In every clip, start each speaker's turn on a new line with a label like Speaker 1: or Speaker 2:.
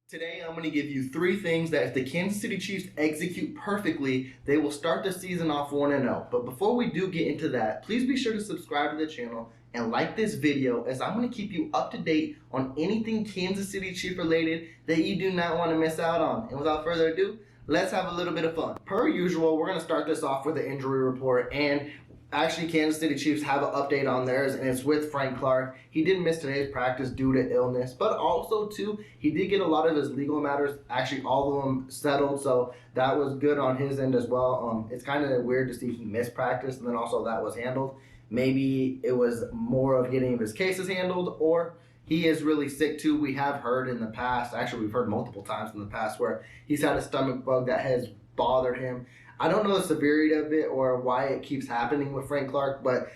Speaker 1: Today, I'm going to give you three things that if the Kansas City Chiefs execute perfectly, they will start the season off 1-0. But before we do get into that, please be sure to subscribe to the channel and like this video, as I'm going to keep you up to date on anything Kansas City Chief related that you do not want to miss out on. And without further ado, let's have a little bit of fun. Per usual, we're going to start this off with the injury report, and actually, Kansas City Chiefs have an update on theirs, and it's with Frank Clark. He did miss today's practice due to illness, but also, too, he did get a lot of his legal matters, actually all of them settled, so that was good on his end as well. It's kind of weird to see he missed practice, and then also that was handled. Maybe it was more of getting his cases handled, or he is really sick, too. We have heard in the past, actually we've heard multiple times in the past, where he's had a stomach bug that has bothered him. I don't know the severity of it or why it keeps happening with Frank Clark, but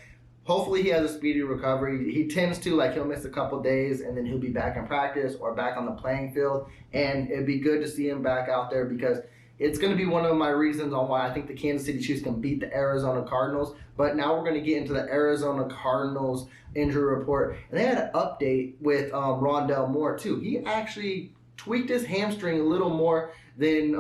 Speaker 1: hopefully he has a speedy recovery. He tends to, he'll miss a couple days and then he'll be back in practice or back on the playing field, and it'd be good to see him back out there because it's going to be one of my reasons on why I think the Kansas City Chiefs can beat the Arizona Cardinals. But now we're going to get into the Arizona Cardinals injury report, and they had an update with Rondale Moore too. He actually tweaked his hamstring a little more than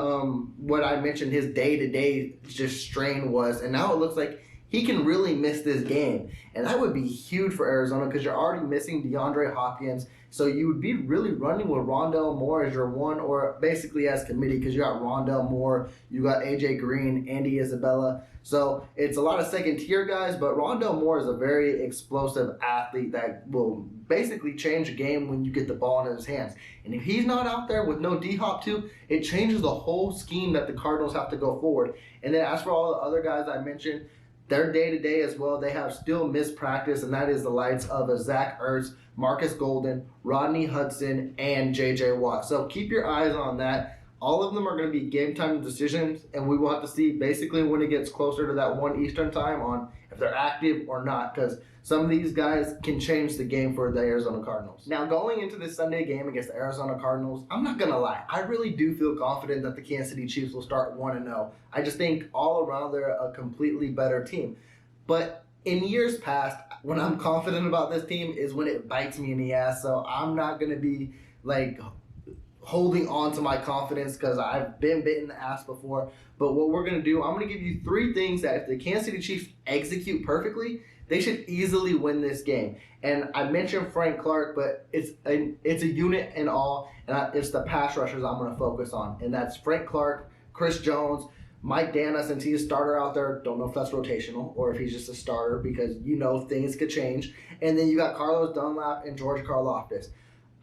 Speaker 1: what I mentioned his day-to-day just strain was, and now it looks like he can really miss this game, and that would be huge for Arizona because you're already missing DeAndre Hopkins, so you would be really running with Rondale Moore as your one, or basically as committee, because you got Rondale Moore, you got AJ Green, Andy Isabella, so it's a lot of second-tier guys, but Rondale Moore is a very explosive athlete that will basically change a game when you get the ball in his hands. And if he's not out there with no D-Hop too, it changes the whole scheme that the Cardinals have to go forward. And then as for all the other guys I mentioned, their day-to-day as well, they have still missed practice, and that is the likes of Zach Ertz, Marcus Golden, Rodney Hudson, and J.J. Watt. So keep your eyes on that. All of them are going to be game-time decisions, and we will have to see basically when it gets closer to that 1 Eastern time on if they're active or not, because some of these guys can change the game for the Arizona Cardinals. Now, going into this Sunday game against the Arizona Cardinals, I'm not going to lie. I really do feel confident that the Kansas City Chiefs will start 1-0. I just think all around they're a completely better team. But in years past, when I'm confident about this team is when it bites me in the ass. So I'm not going to be holding on to my confidence because I've been bitten in the ass before. But what we're going to do, I'm going to give you three things that if the Kansas City Chiefs execute perfectly, they should easily win this game. And I mentioned Frank Clark, but it's a unit in all, and it's the pass rushers I'm going to focus on. And that's Frank Clark, Chris Jones, Mike Dana, since he's a starter out there. Don't know if that's rotational or if he's just a starter because things could change. And then you got Carlos Dunlap and George Karlaftis.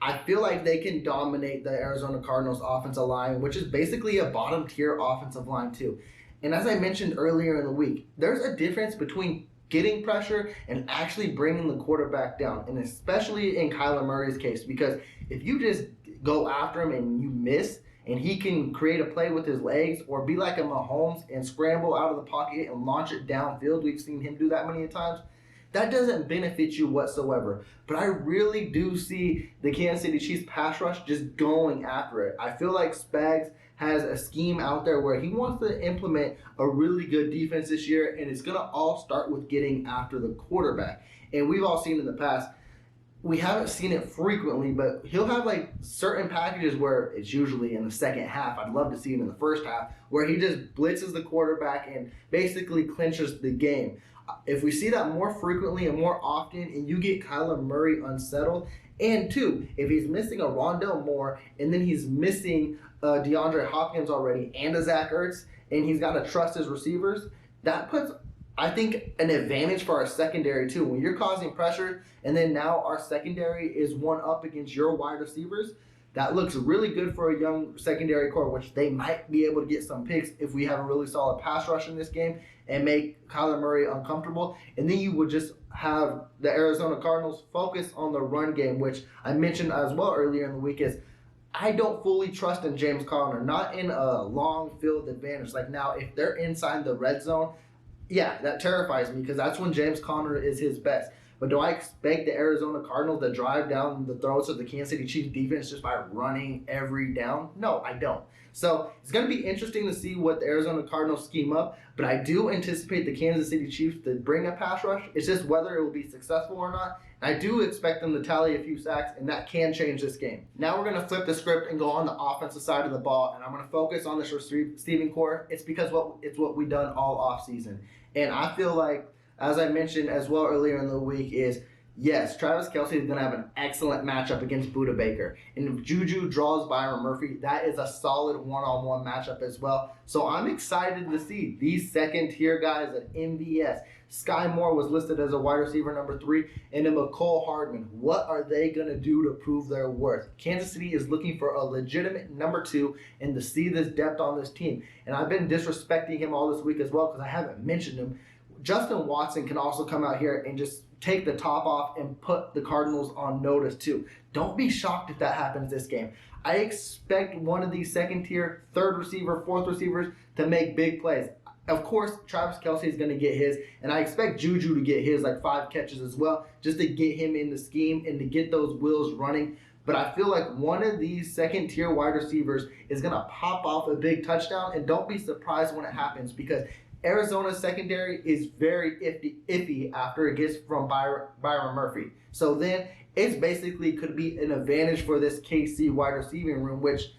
Speaker 1: I feel like they can dominate the Arizona Cardinals offensive line, which is basically a bottom tier offensive line too. And as I mentioned earlier in the week, there's a difference between getting pressure and actually bringing the quarterback down, and especially in Kyler Murray's case, because if you just go after him and you miss, and he can create a play with his legs or be like a Mahomes and scramble out of the pocket and launch it downfield, we've seen him do that many times, that doesn't benefit you whatsoever. But I really do see the Kansas City Chiefs pass rush just going after it. I feel like Spags has a scheme out there where he wants to implement a really good defense this year, and it's going to all start with getting after the quarterback. And we've all seen in the past, we haven't seen it frequently, but he'll have certain packages where it's usually in the second half. I'd love to see it in the first half, where he just blitzes the quarterback and basically clinches the game. If we see that more frequently and more often, and you get Kyler Murray unsettled, and two, if he's missing a Rondale Moore, and then he's missing DeAndre Hopkins already, and a Zach Ertz, and he's got to trust his receivers, that puts, I think, an advantage for our secondary too. When you're causing pressure, and then now our secondary is one up against your wide receivers, that looks really good for a young secondary core, which they might be able to get some picks if we have a really solid pass rush in this game and make Kyler Murray uncomfortable. And then you would just have the Arizona Cardinals focus on the run game, which I mentioned as well earlier in the week is I don't fully trust in James Conner, not in a long field advantage. Now, if they're inside the red zone, yeah, that terrifies me because that's when James Conner is his best. But do I expect the Arizona Cardinals to drive down the throats of the Kansas City Chiefs defense just by running every down? No, I don't. So it's going to be interesting to see what the Arizona Cardinals scheme up, but I do anticipate the Kansas City Chiefs to bring a pass rush. It's just whether it will be successful or not. I do expect them to tally a few sacks, and that can change this game. Now we're going to flip the script and go on the offensive side of the ball, and I'm going to focus on this receiving core. It's because it's what we've done all offseason. And I feel like, as I mentioned as well earlier in the week, is yes, Travis Kelce is going to have an excellent matchup against Budda Baker. And if Juju draws Byron Murphy, that is a solid one-on-one matchup as well. So I'm excited to see these second-tier guys at MVS. Sky Moore was listed as a wide receiver number 3, and then McCole Hardman. What are they going to do to prove their worth? Kansas City is looking for a legitimate number 2 and to see this depth on this team. And I've been disrespecting him all this week as well because I haven't mentioned him. Justin Watson can also come out here and just take the top off and put the Cardinals on notice too. Don't be shocked if that happens this game. I expect one of these second-tier, third receiver, fourth receivers to make big plays. Of course, Travis Kelce is going to get his, and I expect Juju to get his, like 5 catches as well, just to get him in the scheme and to get those wheels running. But I feel like one of these second-tier wide receivers is going to pop off a big touchdown, and don't be surprised when it happens because Arizona's secondary is very iffy after it gets from Byron Murphy. So then it's basically could be an advantage for this KC wide receiving room, which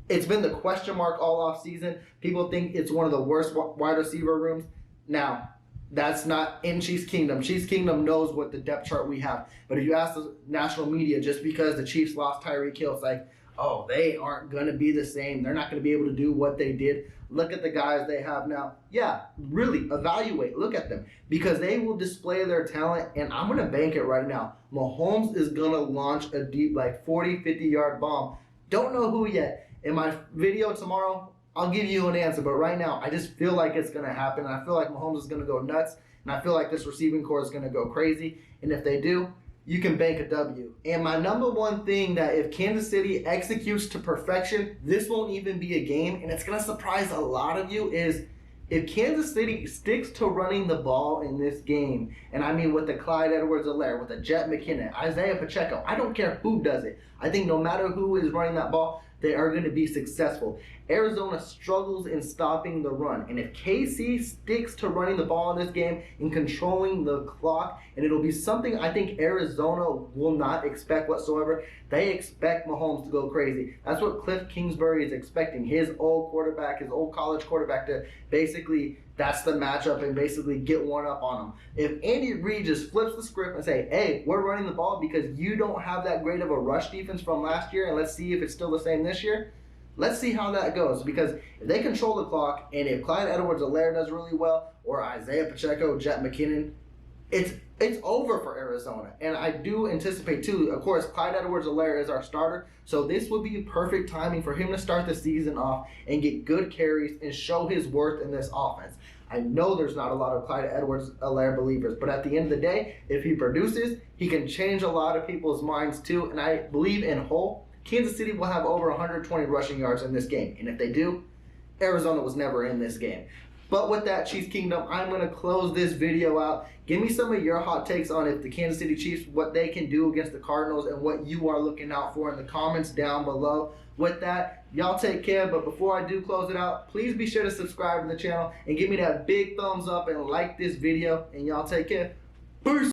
Speaker 1: it's been the question mark all off season. People think it's one of the worst wide receiver rooms. Now, that's not in Chiefs Kingdom. Chiefs Kingdom knows what the depth chart we have. But if you ask the national media, just because the Chiefs lost Tyreek Hill, it's like, oh, they aren't going to be the same. They're not going to be able to do what they did. Look at the guys they have now. Yeah, really evaluate. Look at them because they will display their talent, and I'm going to bank it right now. Mahomes is going to launch a deep, like 40, 50-yard bomb. Don't know who yet. In my video tomorrow, I'll give you an answer. But right now, I just feel like it's going to happen. And I feel like Mahomes is going to go nuts. And I feel like this receiving core is going to go crazy. And if they do, you can bank a W. And my number one thing that if Kansas City executes to perfection, this won't even be a game. And it's going to surprise a lot of you is if Kansas City sticks to running the ball in this game, and I mean with the Clyde Edwards-Helaire, with the Jet McKinnon, Isaiah Pacheco, I don't care who does it. I think no matter who is running that ball, they are going to be successful. Arizona struggles in stopping the run. And if KC sticks to running the ball in this game and controlling the clock, and it'll be something I think Arizona will not expect whatsoever, they expect Mahomes to go crazy. That's what Cliff Kingsbury is expecting. His old quarterback, his old college quarterback to basically, that's the matchup and basically get one up on him. If Andy Reid just flips the script and say, hey, we're running the ball because you don't have that great of a rush defense from last year, and let's see if it's still the same this year. Let's see how that goes because if they control the clock and if Clyde Edwards-Helaire does really well or Isaiah Pacheco, Jet McKinnon, it's over for Arizona. And I do anticipate too, of course, Clyde Edwards-Helaire is our starter, so this would be perfect timing for him to start the season off and get good carries and show his worth in this offense. I know there's not a lot of Clyde Edwards-Helaire believers, but at the end of the day, if he produces, he can change a lot of people's minds too, and I believe in whole, Kansas City will have over 120 rushing yards in this game. And if they do, Arizona was never in this game. But with that, Chiefs Kingdom, I'm going to close this video out. Give me some of your hot takes on if the Kansas City Chiefs, what they can do against the Cardinals and what you are looking out for in the comments down below. With that, y'all take care. But before I do close it out, please be sure to subscribe to the channel and give me that big thumbs up and like this video. And y'all take care. Peace.